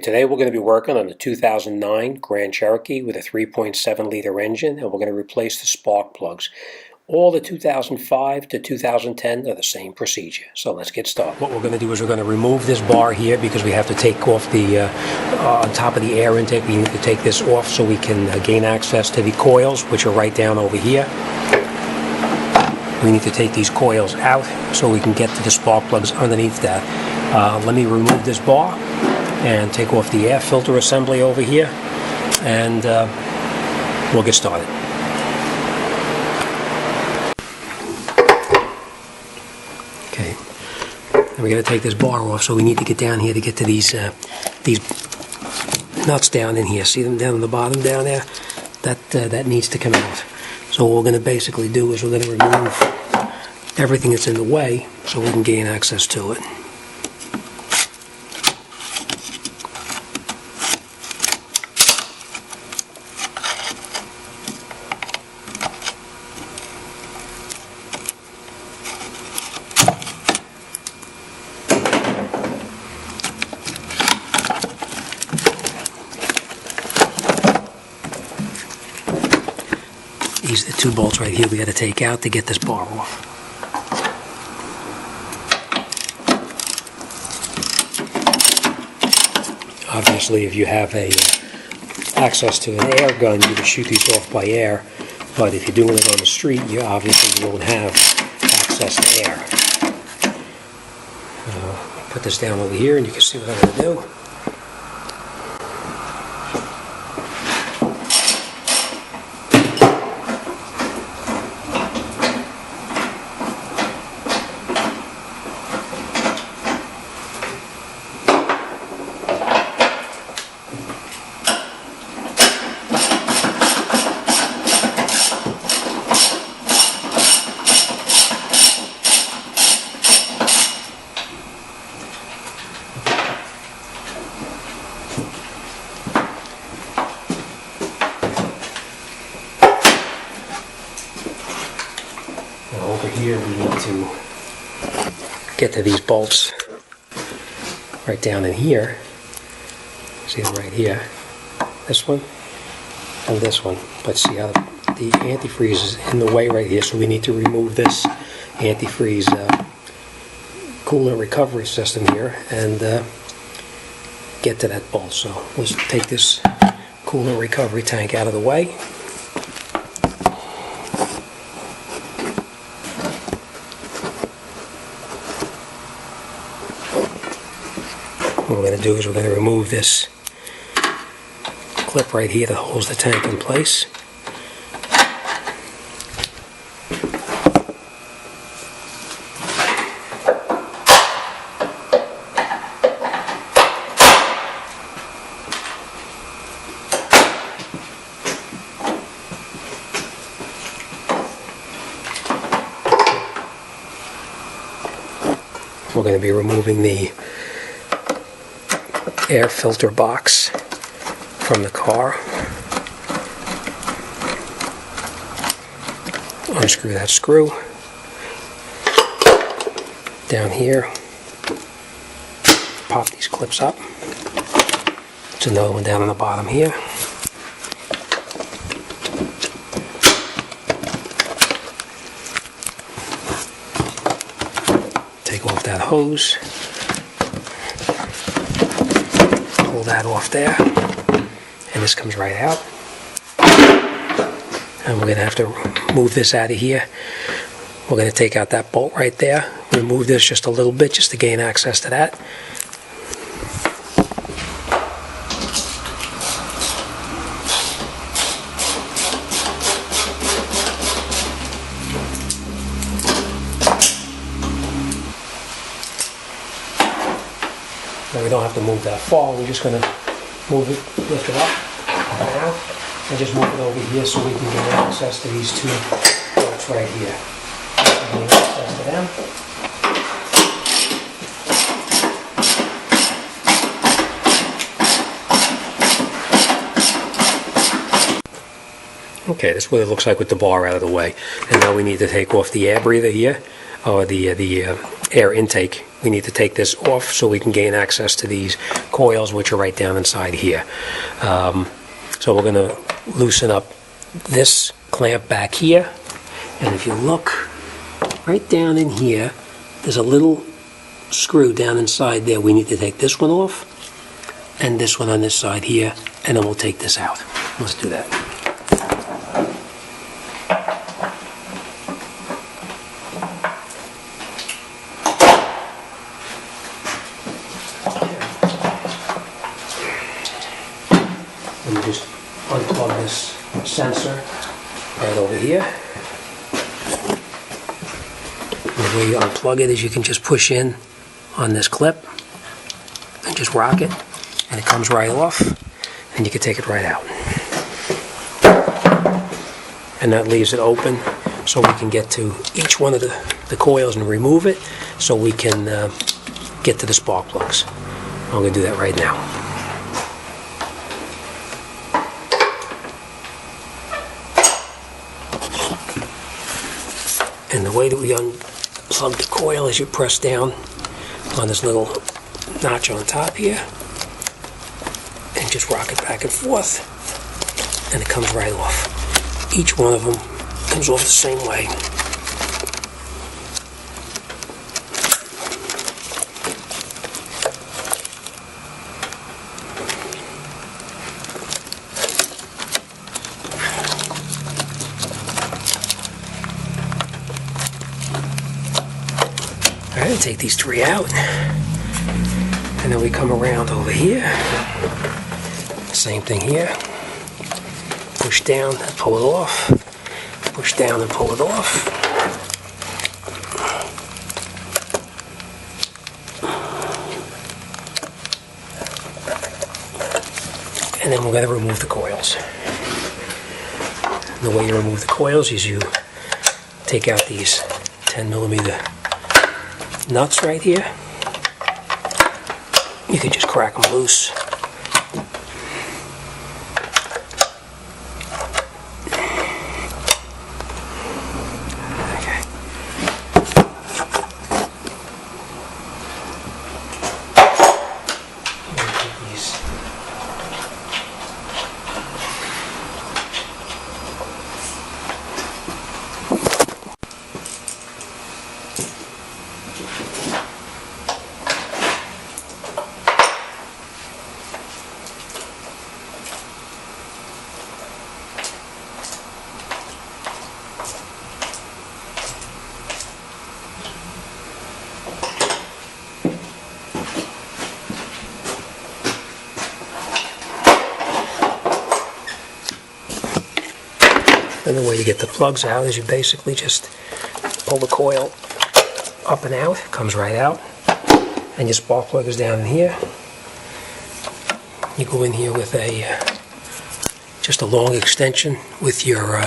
Today we're going to be working on the 2009 Grand Cherokee with a 3.7 liter engine, and we're going to replace the spark plugs. All the 2005 to 2010 are the same procedure. So let's get started. What we're going to do is we're going to remove this bar here because we have to take off the, on top of the air intake, we need to take this off so we can gain access to the coils, which are right down over here. We need to take these coils out so we can get to the spark plugs underneath that. Let me remove this bar and take off the air filter assembly over here, and we'll get started. Okay, and we're going to take this bar off, so we need to get down here to get to these nuts down in here. See them down on the bottom down there? That needs to come out. So what we're going to basically do is we're going to remove everything that's in the way so we can gain access to it. These are the two bolts right here we got to take out to get this bar off. Obviously, if you have access to an air gun, you can shoot these off by air. But if you're doing it on the street, you obviously won't have access to air. Put this down over here, and you can see what I'm going to do. Over here we need to get to these bolts right down in here. See them right here. This one and this one. But see how the antifreeze is in the way right here, so we need to remove this antifreeze coolant recovery system here and get to that bolt. So let's take this coolant recovery tank out of the way. What we're going to do is we're going to remove this clip right here that holds the tank in place. We're going to be removing the air filter box from the car. Unscrew that screw down here. Pop these clips up. There's another one down on the bottom here. Take off that hose. Pull that off there, and this comes right out. And we're going to have to move this out of here. We're going to take out that bolt right there, remove this just a little bit just to gain access to that. Now we don't have to move that far, we're just going to move it, lift it up now, and just move it over here so we can get access to these two bolts right here. Gain access to them. Okay, that's what it looks like with the bar out of the way. And now we need to take off the air breather here, or the air intake we need to take this off so we can gain access to these coils, which are right down inside here. So we're going to loosen up this clamp back here, and if you look right down in here, there's a little screw down inside there. We need to take this one off and this one on this side here, and then we'll take this out. Let's do that. Let me just unplug this sensor right over here. And the way you unplug it is you can just push in on this clip and just rock it, and it comes right off, and you can take it right out. And that leaves it open so we can get to each one of the coils and remove it so we can get to the spark plugs. I'm going to do that right now. And the way that we unplug the coil is you press down on this little notch on top here and just rock it back and forth, and it comes right off. Each one of them comes off the same way. Alright, take these three out, and then we come around over here. Same thing here. Push down and pull it off. Push down and pull it off. And then we're going to remove the coils. And the way you remove the coils is you take out these 10mm nuts right here. You can just crack them loose. Okay. And the way you get the plugs out is you basically just pull the coil up and out, it comes right out, and your spark plug is down in here. You go in here with just a long extension with your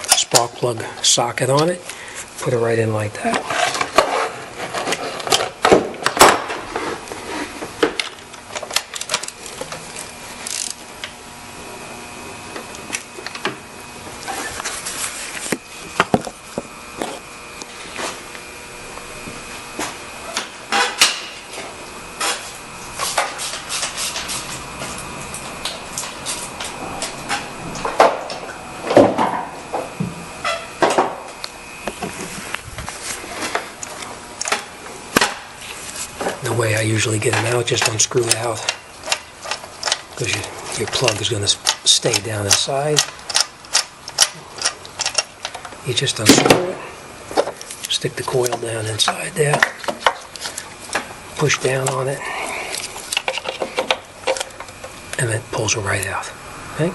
spark plug socket on it, put it right in like that. The way I usually get them out, just unscrew it out, because your plug is going to stay down inside. You just unscrew it, stick the coil down inside there, push down on it, and it pulls it right out. Okay?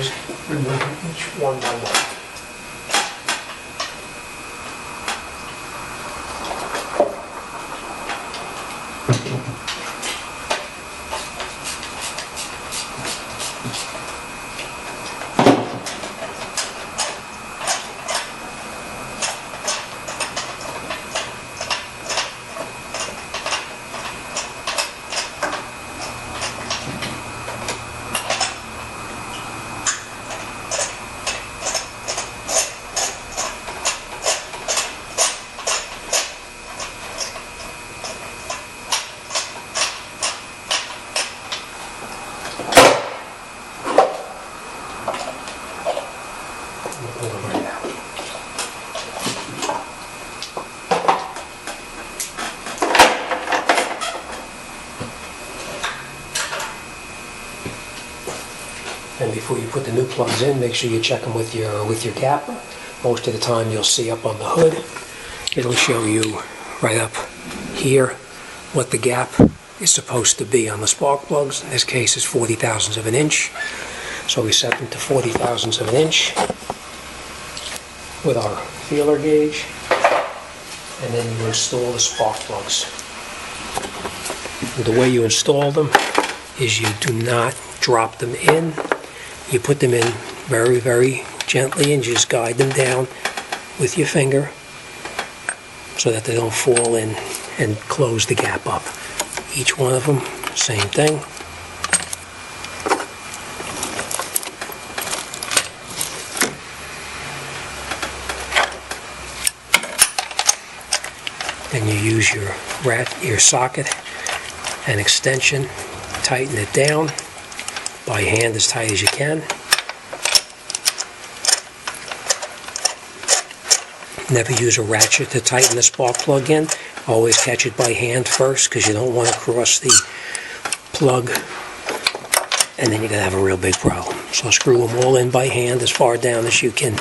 just remove each one by one. And before you put the new plugs in, make sure you check them with your gap. Most of the time you'll see up on the hood, it'll show you right up here what the gap is supposed to be on the spark plugs. In this case it's 40 thousandths of an inch. So we set them to 40 thousandths of an inch with our feeler gauge, and then you install the spark plugs. And the way you install them is you do not drop them in. You put them in very, very gently and just guide them down with your finger so that they don't fall in and close the gap up. Each one of them, same thing. Then you use your socket and extension, tighten it down by hand as tight as you can. Never use a ratchet to tighten the spark plug in. Always catch it by hand first, because you don't want to cross the plug and then you're going to have a real big problem. So screw them all in by hand as far down as you can.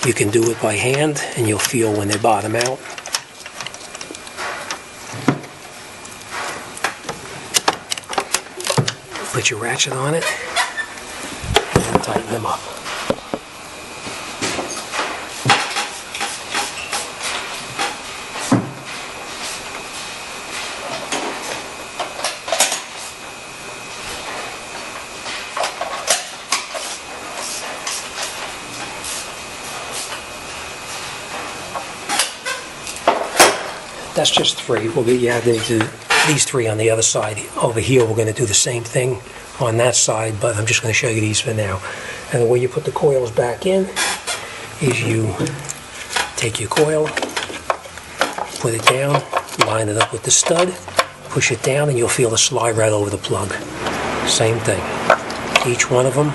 You can do it by hand and you'll feel when they bottom out. Put your ratchet on it and then tighten them up. That's just three. We'll get these three on the other side. Over here we're going to do the same thing on that side, but I'm just going to show you these for now. And the way you put the coils back in is you take your coil, put it down, line it up with the stud, push it down, and you'll feel it slide right over the plug. Same thing. Each one of them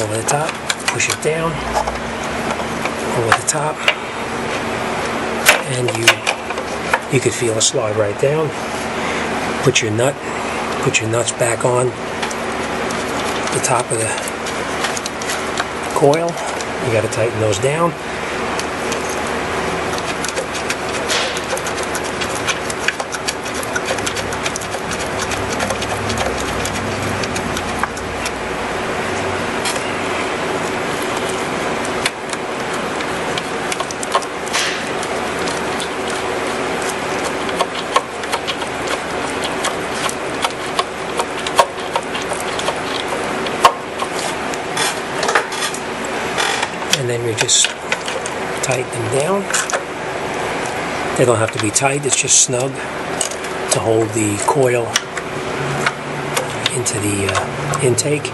over the top, push it down, over the top, and you can feel it slide right down. Put your nuts back on the top of the coil. You got to tighten those down. And then you just tighten them down. They don't have to be tight, it's just snug to hold the coil into the intake.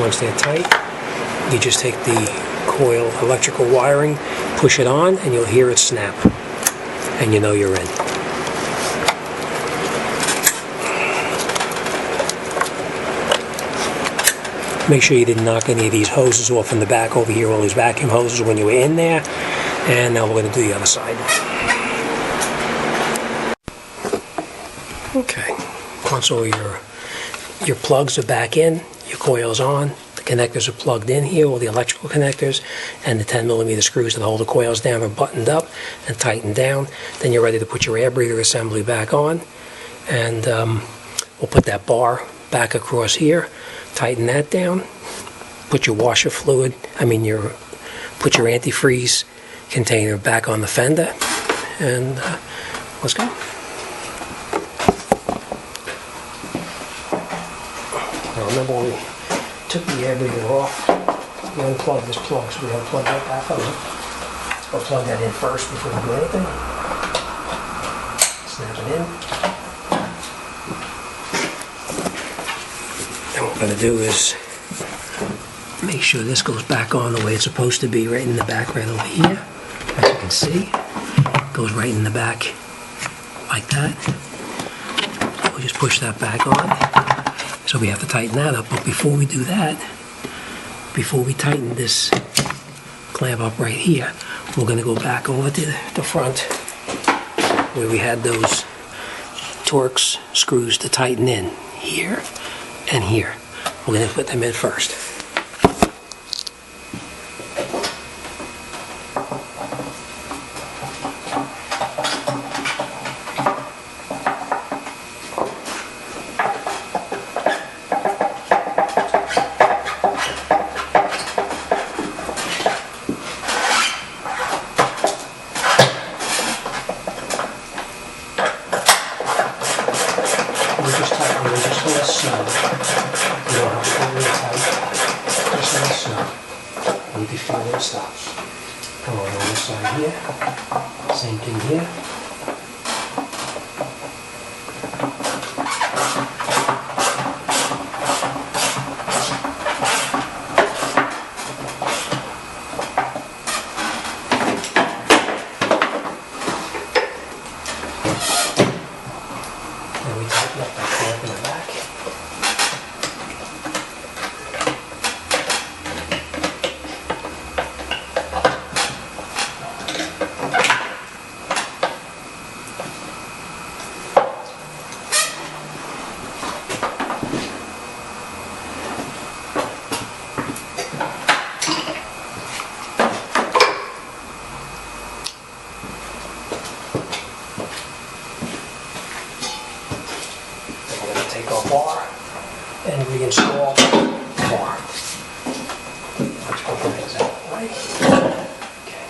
Once they're tight, you just take the coil electrical wiring, push it on, and you'll hear it snap. And you know you're in. Make sure you didn't knock any of these hoses off in the back over here, all these vacuum hoses when you were in there. And now we're going to do the other side. Okay, once all your plugs are back in, your coil's on, the connectors are plugged in here, all the electrical connectors, and the 10mm screws that hold the coils down are buttoned up and tightened down. Then you're ready to put your air breather assembly back on, and we'll put that bar back across here, tighten that down, put your washer fluid, put your antifreeze container back on the fender, and let's go. Now remember when we took the air breather off, we unplugged this plug, so we gotta plug that back up. We'll plug that in first before we do anything. Snap it in. And what we're gonna do is make sure this goes back on the way it's supposed to be, right in the back, right over here. As you can see, it goes right in the back like that. We'll just push that back on. So we have to tighten that up, but before we do that, before we tighten this clamp up right here, we're going to go back over to the front where we had those Torx screws to tighten in, here and here. We're going to put them in first. You can feel where it stops. Come on this side here. Same thing here. And we tighten up that clamp in the back. Take our bar and reinstall the bar. Let's open things out of the way. Okay.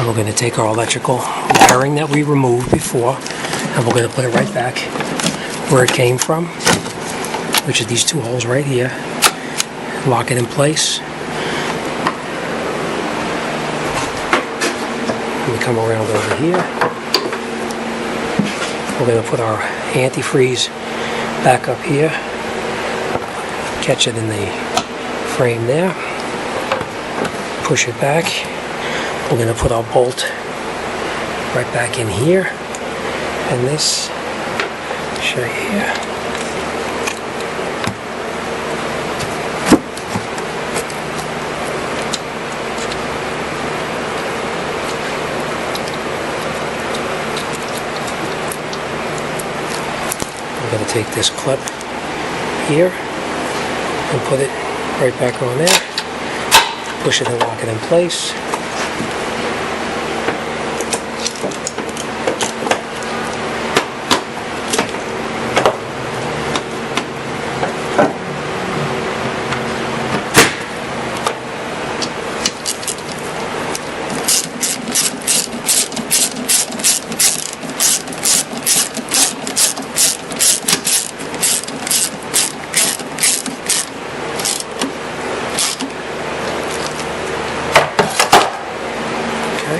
We're going to take our electrical wiring that we removed before, and we're going to put it right back where it came from, which is these two holes right here. Lock it in place. We come around over here. We're going to put our antifreeze back up here. Catch it in the frame there. Push it back. We're going to put our bolt right back in here, and this, show you here. We're going to take this clip here and put it right back on there. push it and lock it in place.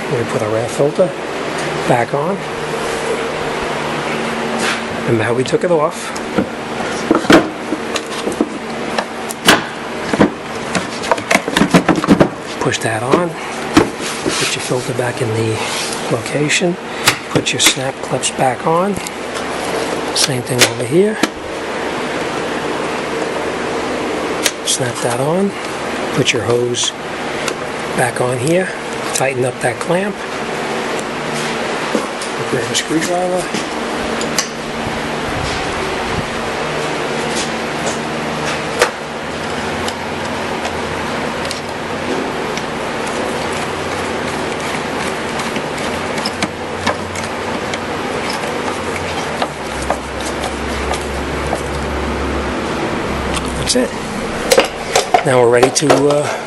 We're going to put our air filter back on. Remember how we took it off. Push that on. Put your filter back in the location. Put your snap clips back on. Same thing over here. Snap that on. Put your hose back on here. Tighten up that clamp. Grab a screwdriver. That's it. Now we're ready to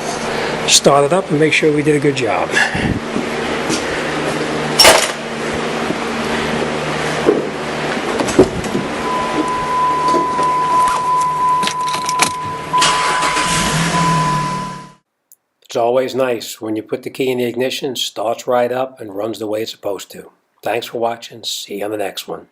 start it up and make sure we did a good job. It's always nice when you put the key in the ignition, starts right up and runs the way it's supposed to. Thanks for watching. See you on the next one.